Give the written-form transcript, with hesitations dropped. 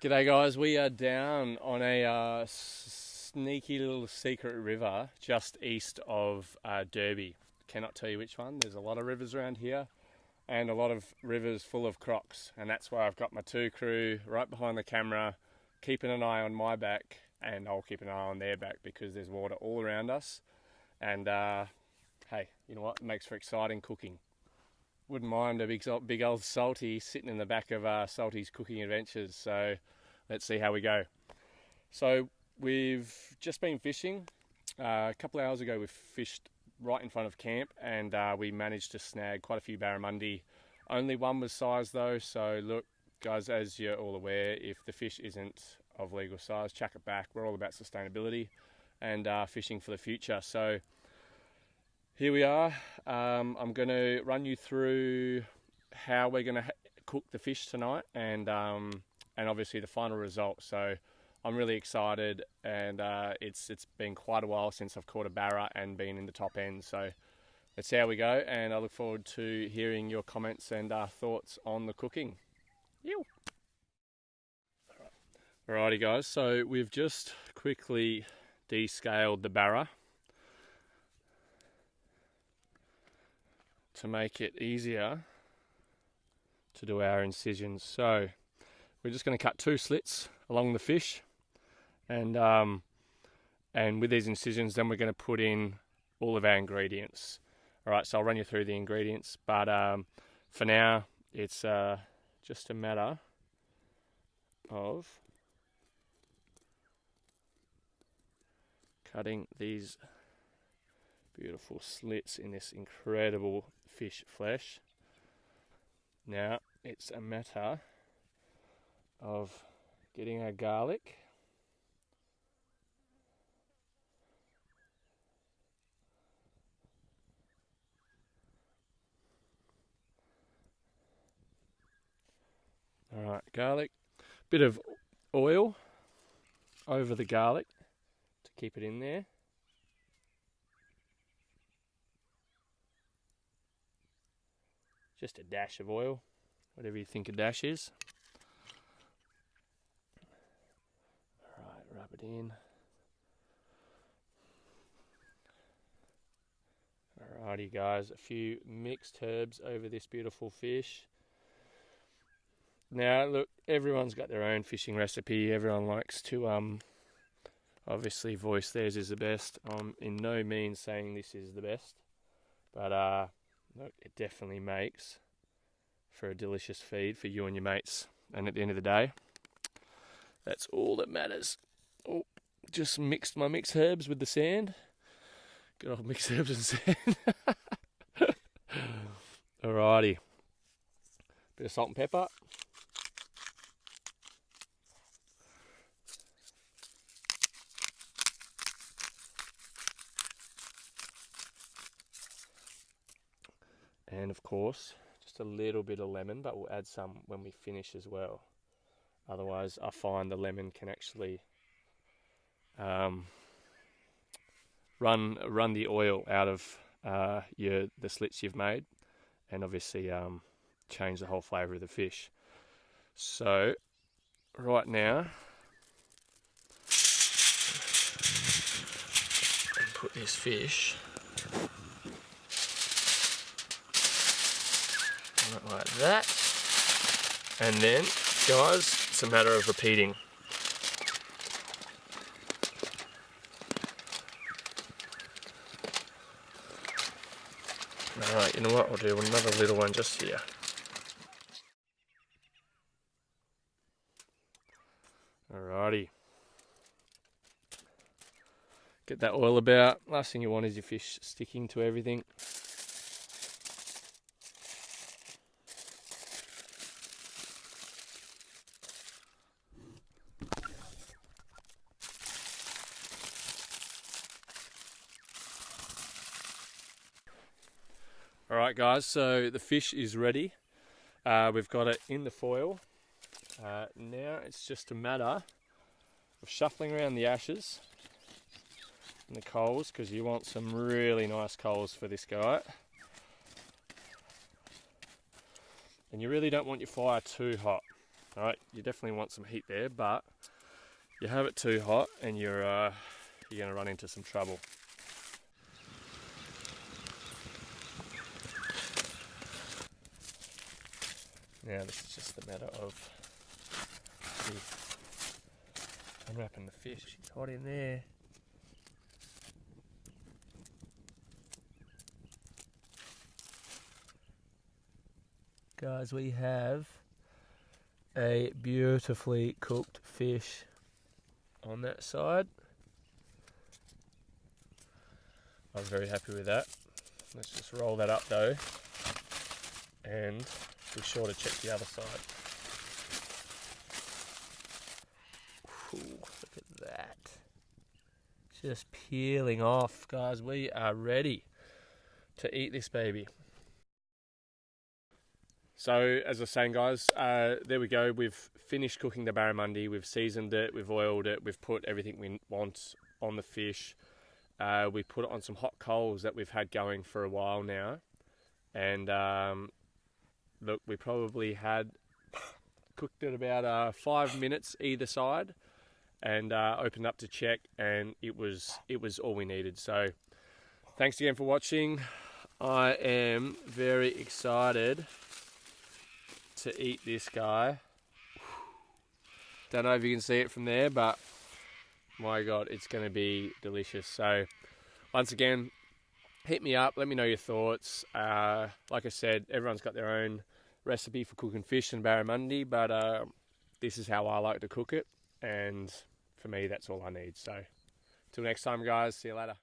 G'day guys, we are down on a sneaky little secret river just east of Derby. Cannot tell you which one. There's a lot of rivers around here and a lot of rivers full of crocs, and that's why I've got my two crew right behind the camera keeping an eye on my back, and I'll keep an eye on their back because there's water all around us. And hey, you know what? It makes for exciting cooking. Wouldn't mind a big old salty sitting in the back of Salty's cooking adventures. So let's see how we go. So we've just been fishing. A couple of hours ago we fished right in front of camp, and we managed to snag quite a few barramundi. Only one was size though, so look guys, as you're all aware, if the fish isn't of legal size, chuck it back. We're all about sustainability and fishing for the future. So here we are. I'm going to run you through how we're going to cook the fish tonight, and obviously the final result. So I'm really excited, and it's been quite a while since I've caught a barra and been in the top end. So let's see how we go, and I look forward to hearing your comments and thoughts on the cooking. Ew. Alrighty guys, so we've just quickly descaled the barra to make it easier to do our incisions. So we're just going to cut 2 slits along the fish, and with these incisions then we're going to put in all of our ingredients. Alright, so I'll run you through the ingredients, but for now it's just a matter of cutting these beautiful slits in this incredible fish flesh. Now it's a matter of getting our garlic, alright, garlic, bit of oil over the garlic to keep it in there. Just a dash of oil, whatever you think a dash is. Alright, rub it in. Alrighty guys, a few mixed herbs over this beautiful fish. Now look, everyone's got their own fishing recipe. Everyone likes to obviously voice theirs is the best. I'm in no means saying this is the best, but look, it definitely makes for a delicious feed for you and your mates. And at the end of the day, that's all that matters. Oh, just mixed my mixed herbs with the sand. Good old mixed herbs and sand. Alrighty. Bit of salt and pepper. And of course, just a little bit of lemon, but we'll add some when we finish as well. Otherwise, I find the lemon can actually run the oil out of the slits you've made, and obviously change the whole flavour of the fish. So right now, and put this fish like that, and then guys, it's a matter of repeating. Alright, you know what, I'll do another little one just here. Alrighty, get that oil about. Last thing you want is your fish sticking to everything. Alright guys, so the fish is ready. We've got it in the foil. Now it's just a matter of shuffling around the ashes and the coals, because you want some really nice coals for this guy. And you really don't want your fire too hot. Alright, you definitely want some heat there, but you have it too hot and you're going to run into some trouble. Now this is just a matter of unwrapping the fish. She's hot in there. Guys, we have a beautifully cooked fish on that side. I'm very happy with that. Let's just roll that up though, and be sure to check the other side. Ooh, look at that. Just peeling off, guys. We are ready to eat this baby. So, as I was saying, guys, there we go. We've finished cooking the barramundi. We've seasoned it, we've oiled it, we've put everything we want on the fish. We put it on some hot coals that we've had going for a while now. And look, we probably had cooked it about 5 minutes either side, and opened up to check, and it was all we needed. So, thanks again for watching. I am very excited to eat this guy. Don't know if you can see it from there, but my God, it's going to be delicious. So once again, hit me up, let me know your thoughts. Like I said, everyone's got their own recipe for cooking fish and barramundi, but this is how I like to cook it, and for me that's all I need. So till next time, guys, see you later.